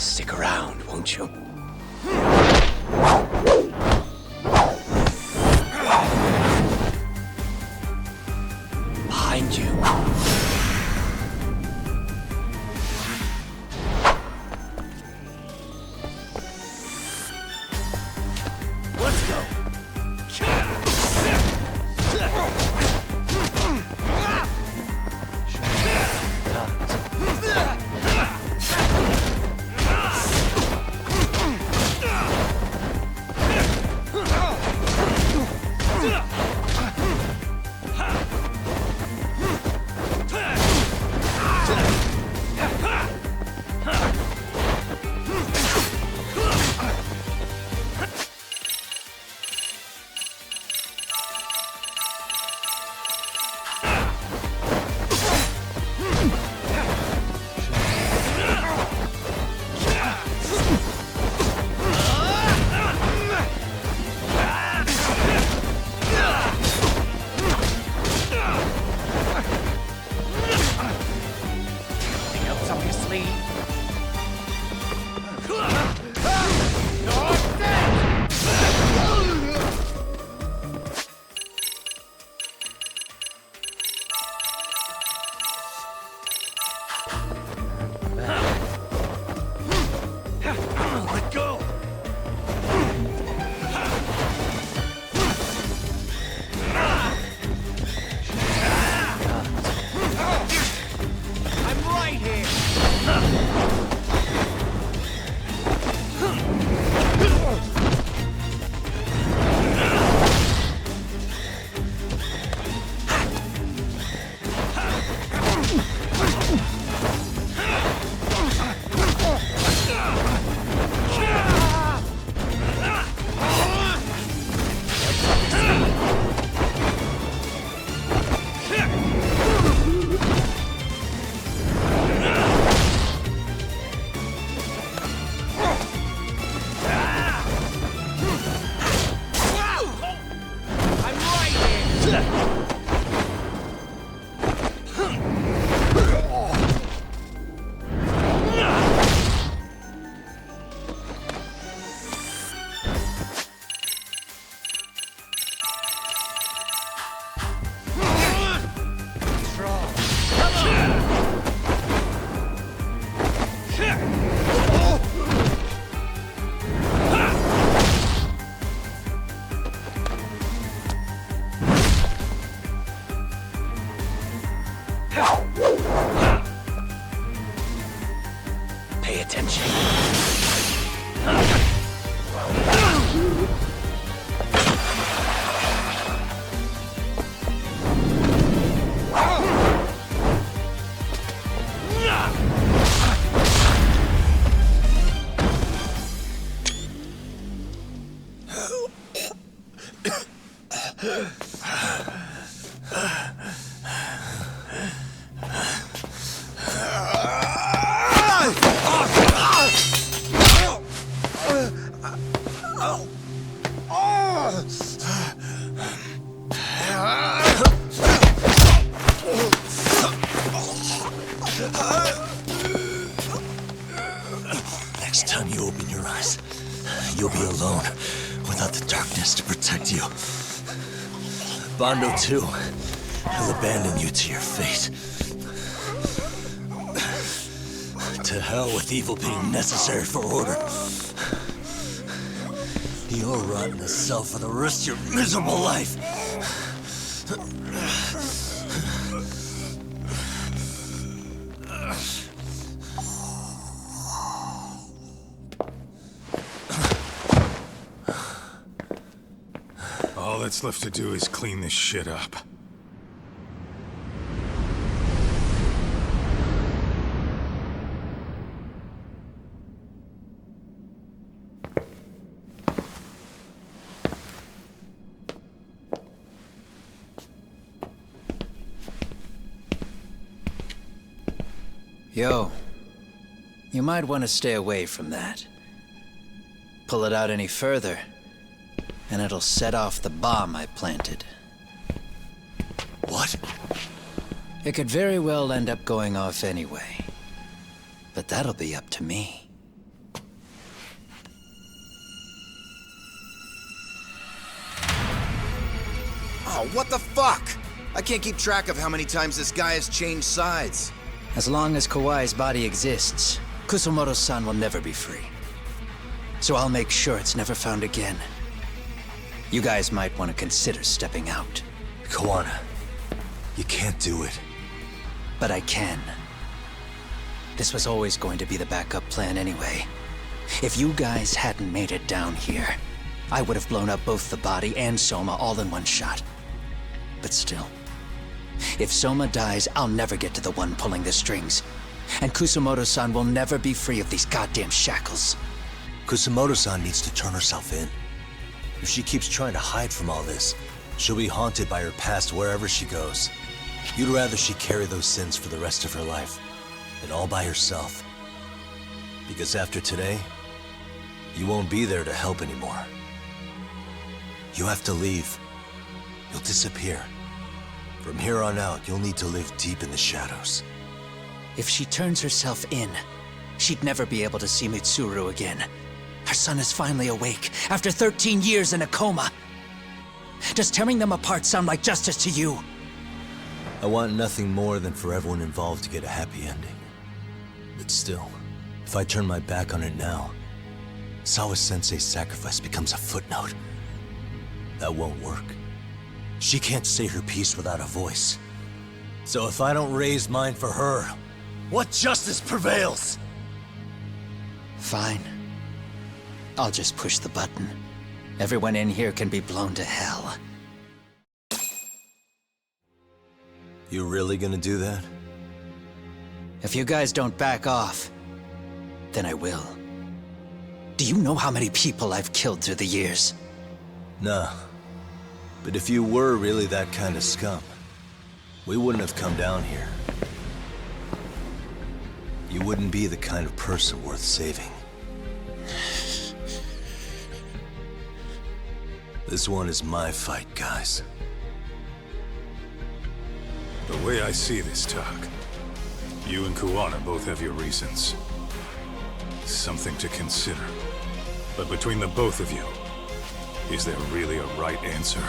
Stick around, won't you? Behind you. Let's go. Let go! I'm right here! Pay attention. Next time you open your eyes, you'll be alone, without the darkness to protect you. Bando too, will abandon you to your fate. To hell with evil being necessary for order. You'll rot in a cell for the rest of your miserable life. All that's left to do is clean this shit up. Yo, you might want to stay away from that. Pull it out any further, and it'll set off the bomb I planted. What? It could very well end up going off anyway. But that'll be up to me. Oh, what the fuck? I can't keep track of how many times this guy has changed sides. As long as Kawai's body exists, Kusumoto-san will never be free. So I'll make sure it's never found again. You guys might want to consider stepping out. Kawana, you can't do it. But I can. This was always going to be the backup plan anyway. If you guys hadn't made it down here, I would have blown up both the body and Soma all in one shot. But still, if Soma dies, I'll never get to the one pulling the strings. And Kusumoto-san will never be free of these goddamn shackles. Kusumoto-san needs to turn herself in. If she keeps trying to hide from all this, she'll be haunted by her past wherever she goes. You'd rather she carry those sins for the rest of her life, and all by herself. Because after today, you won't be there to help anymore. You have to leave. You'll disappear. From here on out, you'll need to live deep in the shadows. If she turns herself in, she'd never be able to see Mitsuru again. Her son is finally awake, after 13 years in a coma. Does tearing them apart sound like justice to you? I want nothing more than for everyone involved to get a happy ending. But still, if I turn my back on it now, Sawa-sensei's sacrifice becomes a footnote. That won't work. She can't say her piece without a voice. So if I don't raise mine for her, what justice prevails? Fine. I'll just push the button. Everyone in here can be blown to hell. You really gonna do that? If you guys don't back off, then I will. Do you know how many people I've killed through the years? Nah. But if you were really that kind of scum, we wouldn't have come down here. You wouldn't be the kind of person worth saving. This one is my fight, guys. The way I see this, Tak, you and Kuwana both have your reasons. Something to consider. But between the both of you, is there really a right answer?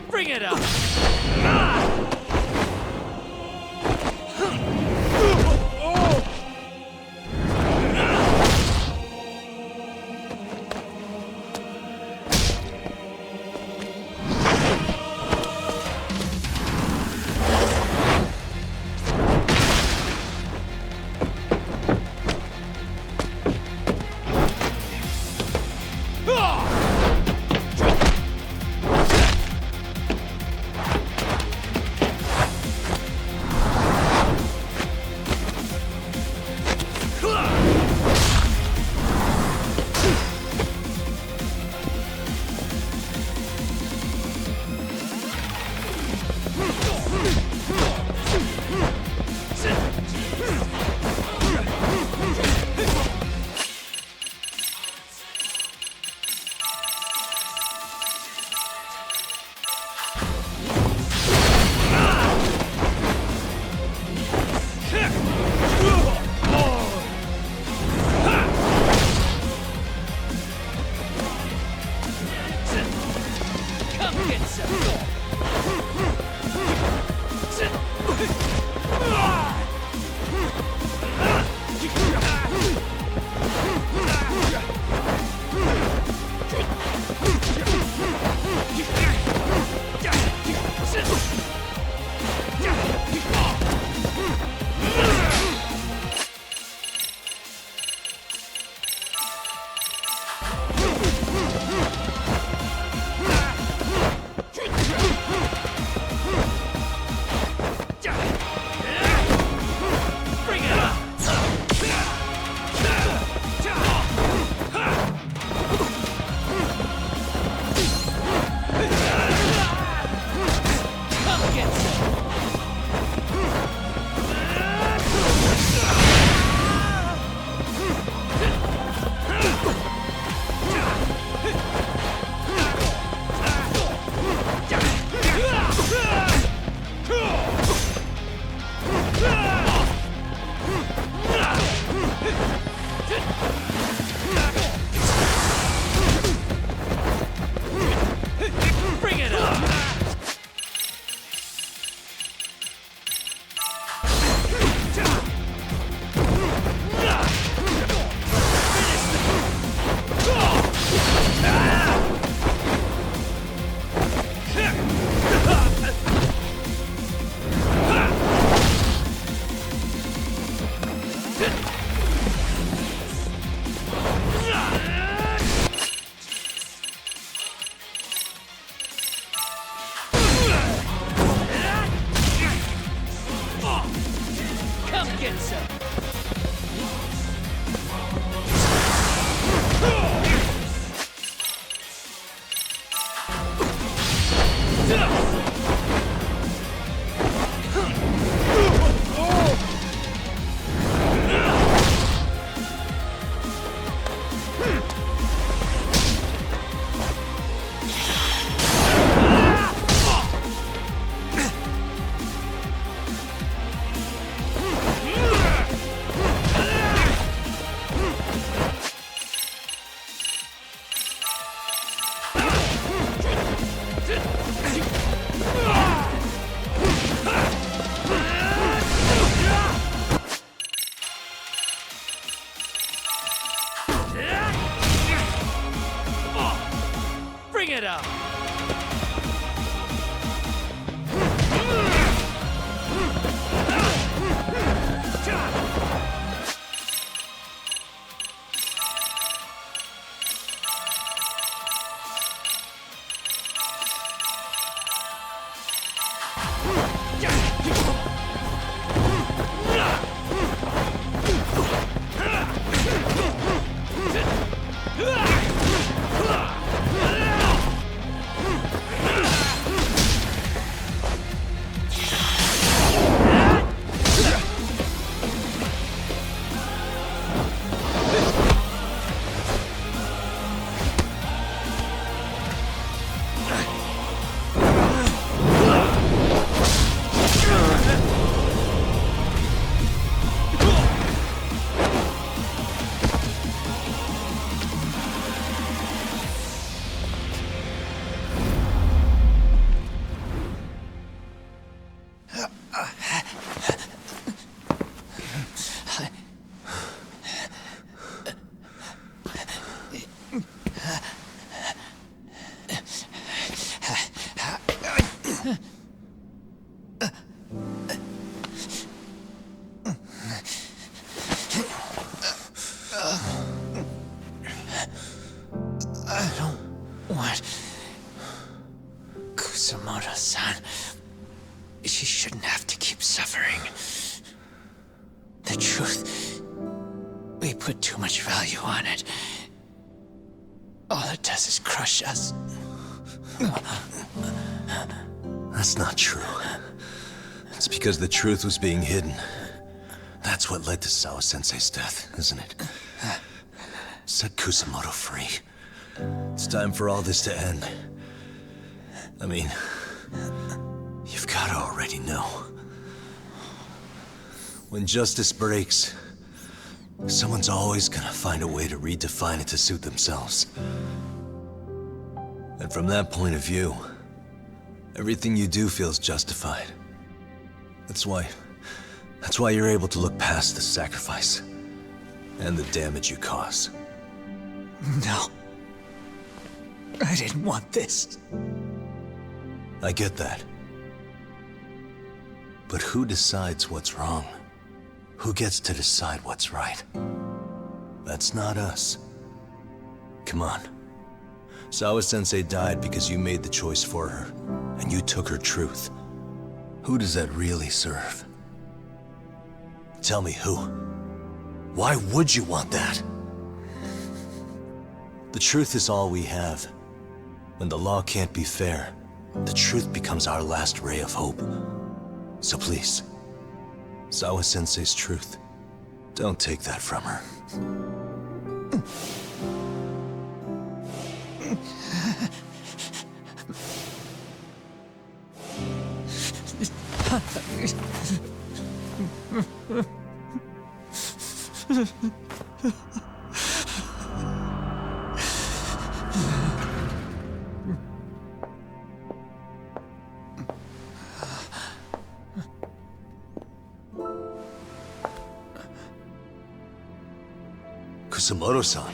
Bring it up! the truth. We put too much value on it. All it does is crush us. That's not true. It's because the truth was being hidden. That's what led to Sawa-sensei's death, isn't it? Set Kusamoto free. It's time for all this to end. I mean, you've got to already know. When justice breaks, someone's always gonna find a way to redefine it to suit themselves. And from that point of view, everything you do feels justified. That's why you're able to look past the sacrifice and the damage you cause. No. I didn't want this. I get that. But who decides what's wrong? Who gets to decide what's right? That's not us. Come on. Sawa-sensei died because you made the choice for her, and you took her truth. Who does that really serve? Tell me who. Why would you want that? The truth is all we have. When the law can't be fair, the truth becomes our last ray of hope. So please, Sawa-sensei's truth, don't take that from her. Kusamoto-san.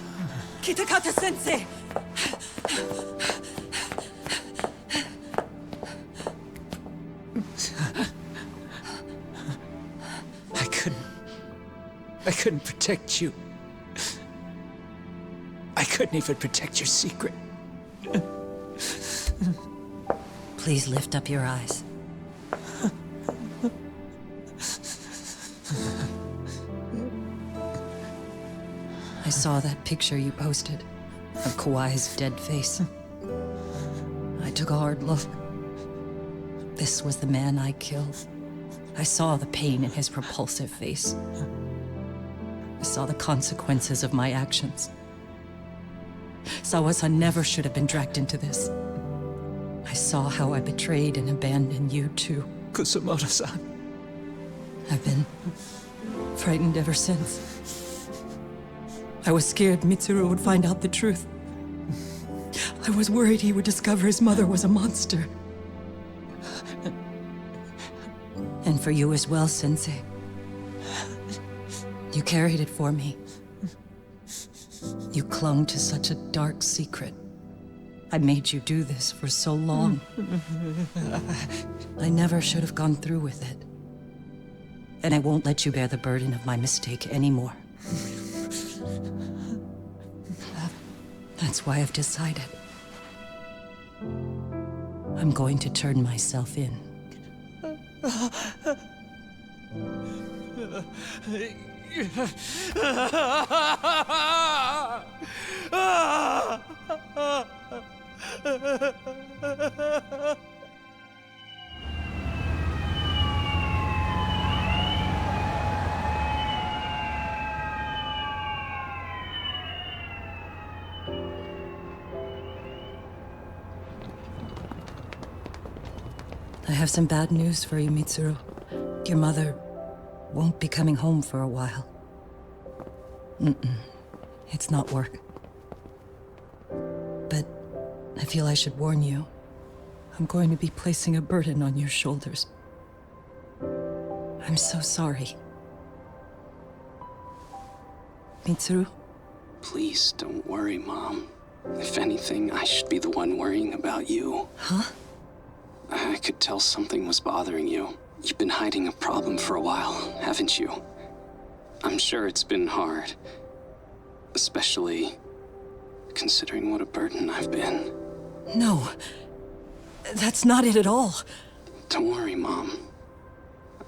Kitakata-sensei! I couldn't protect you. I couldn't even protect your secret. Please lift up your eyes. I saw that picture you posted of Kawai's dead face. I took a hard look. This was the man I killed. I saw the pain in his repulsive face. I saw the consequences of my actions. Sawa-san never should have been dragged into this. I saw how I betrayed and abandoned you too. Kusamoto-san. I've been frightened ever since. I was scared Mitsuru would find out the truth. I was worried he would discover his mother was a monster. And for you as well, Sensei. You carried it for me. You clung to such a dark secret. I made you do this for so long. I never should have gone through with it. And I won't let you bear the burden of my mistake anymore. That's why I've decided. I'm going to turn myself in. I have some bad news for you, Mitsuru. Your mother won't be coming home for a while. It's not work. But I feel I should warn you. I'm going to be placing a burden on your shoulders. I'm so sorry. Mitsuru? Please don't worry, Mom. If anything, I should be the one worrying about you. Huh? I could tell something was bothering you. You've been hiding a problem for a while, haven't you? I'm sure it's been hard. Especially considering what a burden I've been. No. That's not it at all. Don't worry, Mom.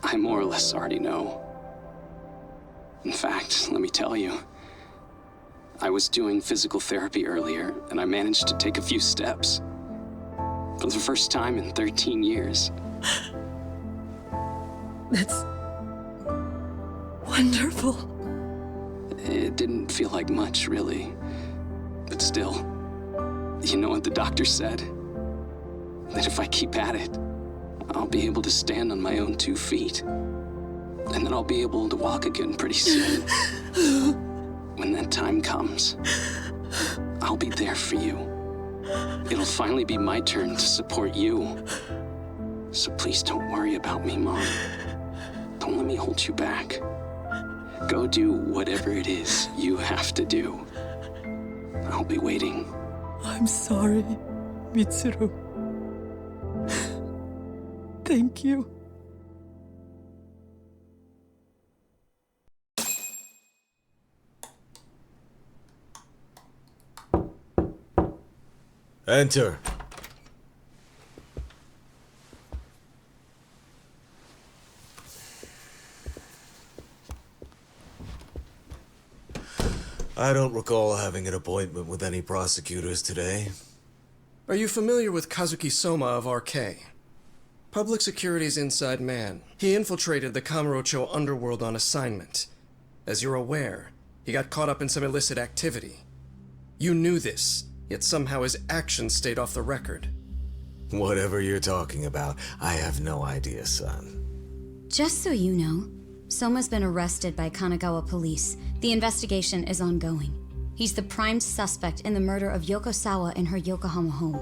I more or less already know. In fact, let me tell you, I was doing physical therapy earlier, and I managed to take a few steps. For the first time in 13 years. That's wonderful. It didn't feel like much, really. But still, you know what the doctor said? That if I keep at it, I'll be able to stand on my own 2 feet. And then I'll be able to walk again pretty soon. When that time comes, I'll be there for you. It'll finally be my turn to support you. So please don't worry about me, Mom. Don't let me hold you back. Go do whatever it is you have to do. I'll be waiting. I'm sorry, Mitsuru. Thank you. Enter. I don't recall having an appointment with any prosecutors today. Are you familiar with Kazuki Soma of RK? Public Security's inside man. He infiltrated the Kamurocho underworld on assignment. As you're aware, he got caught up in some illicit activity. You knew this, yet somehow his actions stayed off the record. Whatever you're talking about, I have no idea, son. Just so you know, Soma's been arrested by Kanagawa police. The investigation is ongoing. He's the prime suspect in the murder of Yoko Sawa in her Yokohama home.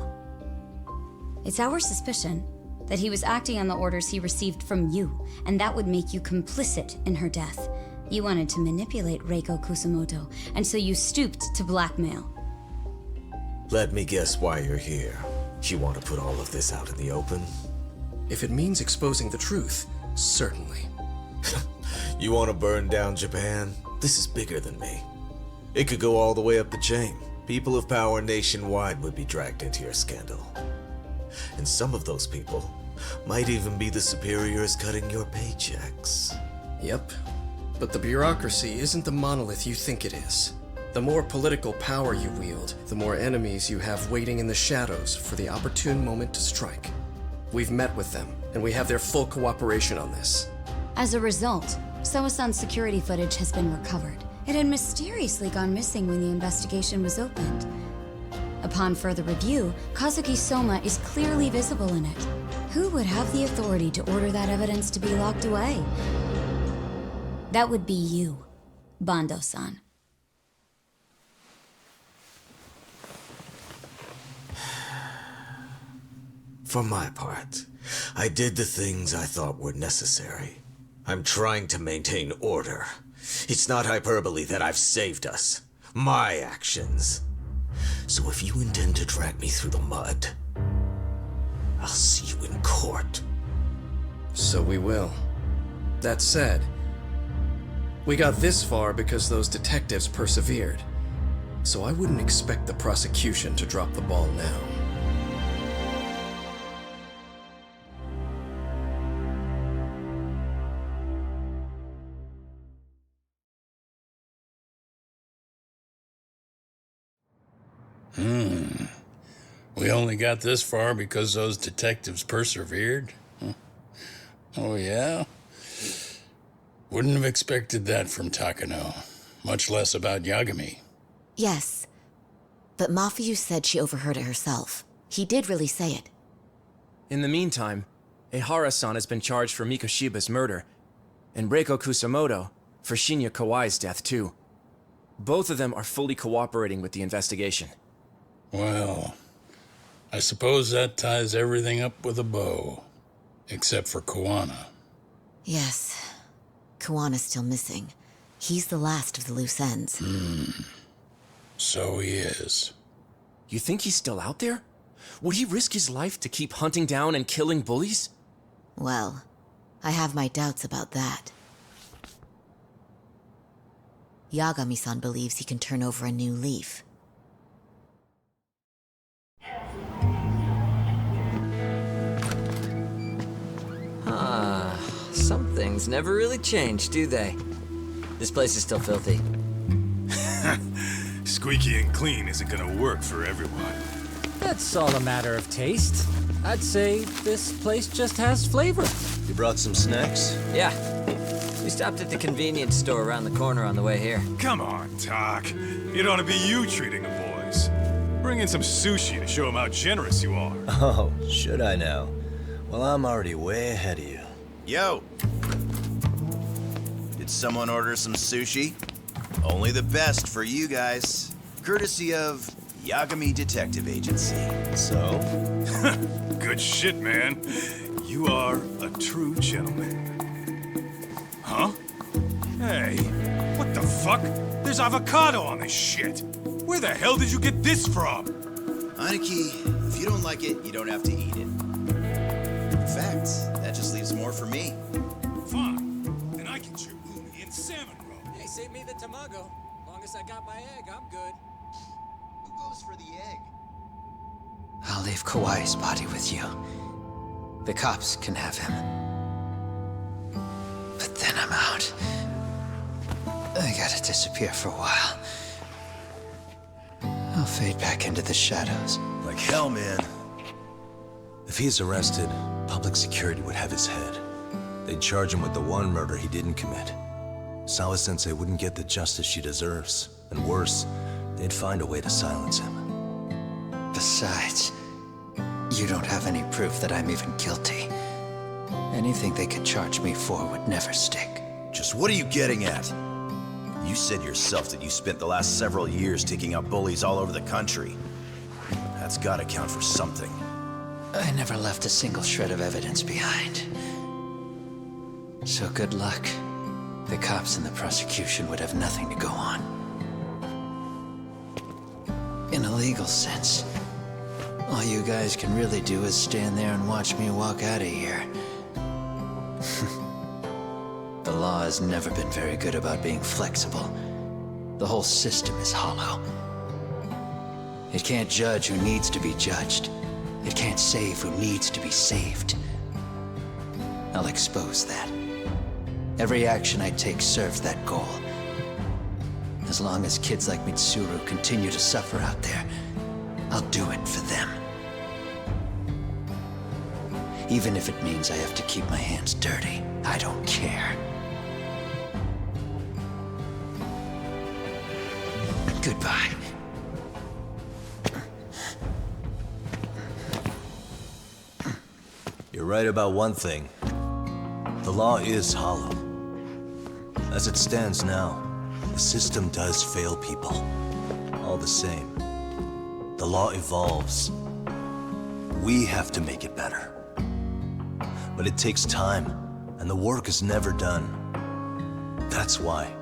It's our suspicion that he was acting on the orders he received from you, and that would make you complicit in her death. You wanted to manipulate Reiko Kusamoto, and so you stooped to blackmail. Let me guess why you're here. You want to put all of this out in the open? If it means exposing the truth, certainly. You want to burn down Japan? This is bigger than me. It could go all the way up the chain. People of power nationwide would be dragged into your scandal. And some of those people might even be the superiors cutting your paychecks. Yep. But the bureaucracy isn't the monolith you think it is. The more political power you wield, the more enemies you have waiting in the shadows for the opportune moment to strike. We've met with them, and we have their full cooperation on this. As a result, Soa-san's security footage has been recovered. It had mysteriously gone missing when the investigation was opened. Upon further review, Kazuki Soma is clearly visible in it. Who would have the authority to order that evidence to be locked away? That would be you, Bando-san. For my part, I did the things I thought were necessary. I'm trying to maintain order. It's not hyperbole that I've saved us. My actions. So if you intend to drag me through the mud, I'll see you in court. So we will. That said, we got this far because those detectives persevered. So I wouldn't expect the prosecution to drop the ball now. We only got this far because those detectives persevered? Huh. Oh, yeah? Wouldn't have expected that from Takano, much less about Yagami. Yes, but Mafuyu said she overheard it herself. He did really say it. In the meantime, Ehara-san has been charged for Mikoshiba's murder, and Reiko Kusamoto for Shinya Kawai's death, too. Both of them are fully cooperating with the investigation. Well, I suppose that ties everything up with a bow. Except for Kuwana. Yes. Kuwana's still missing. He's the last of the loose ends. So he is. You think he's still out there? Would he risk his life to keep hunting down and killing bullies? Well, I have my doubts about that. Yagami-san believes he can turn over a new leaf. Some things never really change, do they? This place is still filthy. Squeaky and clean isn't gonna work for everyone. That's all a matter of taste. I'd say this place just has flavor. You brought some snacks? Yeah. We stopped at the convenience store around the corner on the way here. Come on, Doc. It ought to be you treating the boys. Bring in some sushi to show them how generous you are. Oh, should I now? Well, I'm already way ahead of you. Yo! Did someone order some sushi? Only the best for you guys. Courtesy of Yagami Detective Agency. So? Good shit, man. You are a true gentleman. Huh? Hey, what the fuck? There's avocado on this shit. Where the hell did you get this from? Aniki, if you don't like it, you don't have to eat it. In fact, that just leaves more for me. Fine. Then I can chew umi and salmon roe. Hey, save me the tamago. Long as I got my egg, I'm good. Who goes for the egg? I'll leave Kawai's body with you. The cops can have him. But then I'm out. I gotta disappear for a while. I'll fade back into the shadows. Like hell, man. If he's arrested, public security would have his head. They'd charge him with the one murder he didn't commit. Sawa-sensei wouldn't get the justice she deserves. And worse, they'd find a way to silence him. Besides, you don't have any proof that I'm even guilty. Anything they could charge me for would never stick. Just what are you getting at? You said yourself that you spent the last several years taking out bullies all over the country. That's gotta count for something. I never left a single shred of evidence behind. So good luck. The cops and the prosecution would have nothing to go on. In a legal sense, all you guys can really do is stand there and watch me walk out of here. The law has never been very good about being flexible. The whole system is hollow. It can't judge who needs to be judged. It can't save who needs to be saved. I'll expose that. Every action I take serves that goal. As long as kids like Mitsuru continue to suffer out there, I'll do it for them. Even if it means I have to keep my hands dirty, I don't care. Goodbye. You're right about one thing. The law is hollow. As it stands now, the system does fail people. All the same, the law evolves. We have to make it better. But it takes time, and the work is never done. That's why,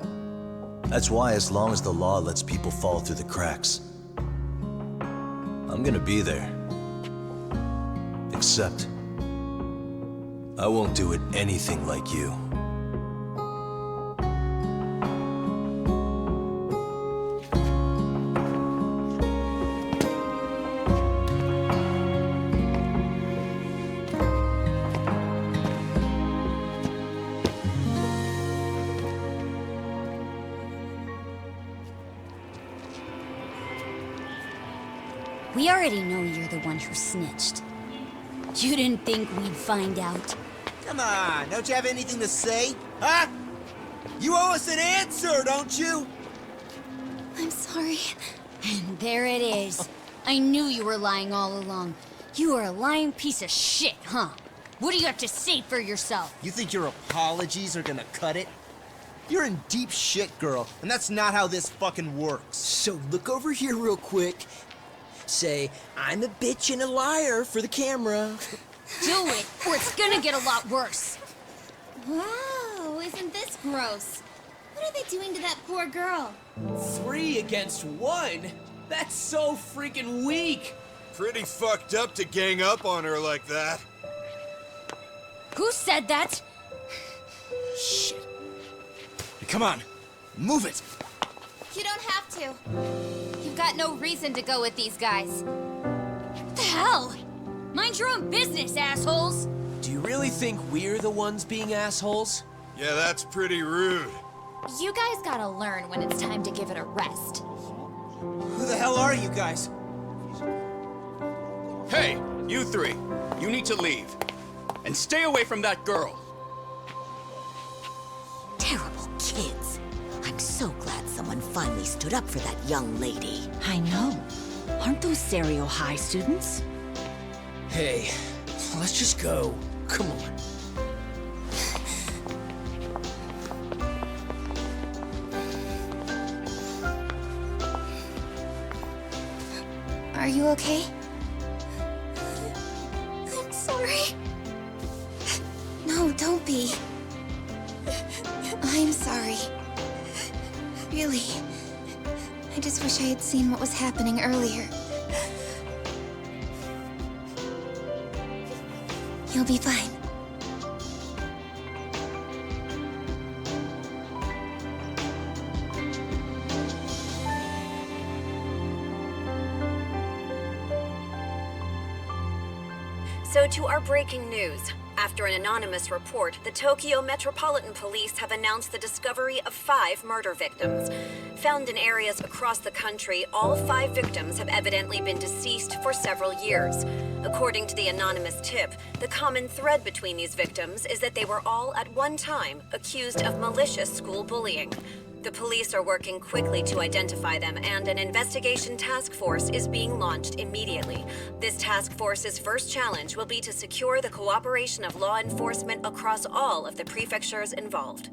as long as the law lets people fall through the cracks, I'm gonna be there. Except, I won't do it anything like you. We already know you're the one who snitched. You didn't think we'd find out? Come on, don't you have anything to say? Huh? You owe us an answer, don't you? I'm sorry. And there it is. I knew you were lying all along. You are a lying piece of shit, huh? What do you have to say for yourself? You think your apologies are gonna cut it? You're in deep shit, girl, and that's not how this fucking works. So look over here real quick. Say, I'm a bitch and a liar for the camera. Do it, or it's gonna get a lot worse. Wow, isn't this gross? What are they doing to that poor girl? 3 against 1? That's so freaking weak! Pretty fucked up to gang up on her like that. Who said that? Shit. Hey, come on, move it! You don't have to. You've got no reason to go with these guys. What the hell? Mind your own business, assholes! Do you really think we're the ones being assholes? Yeah, that's pretty rude. You guys gotta learn when it's time to give it a rest. Who the hell are you guys? Hey, you three. You need to leave. And stay away from that girl. Terrible kids. I'm so glad someone finally stood up for that young lady. I know. Aren't those Serio High students? Hey, let's just go. Come on. Are you okay? I'm sorry. No, don't be. I'm sorry. Really. I just wish I had seen what was happening earlier. You'll be fine. So to our breaking news. After an anonymous report, the Tokyo Metropolitan Police have announced the discovery of 5 murder victims. Found in areas across the country, all 5 victims have evidently been deceased for several years. According to the anonymous tip, the common thread between these victims is that they were all at one time accused of malicious school bullying. The police are working quickly to identify them, and an investigation task force is being launched immediately. This task force's first challenge will be to secure the cooperation of law enforcement across all of the prefectures involved.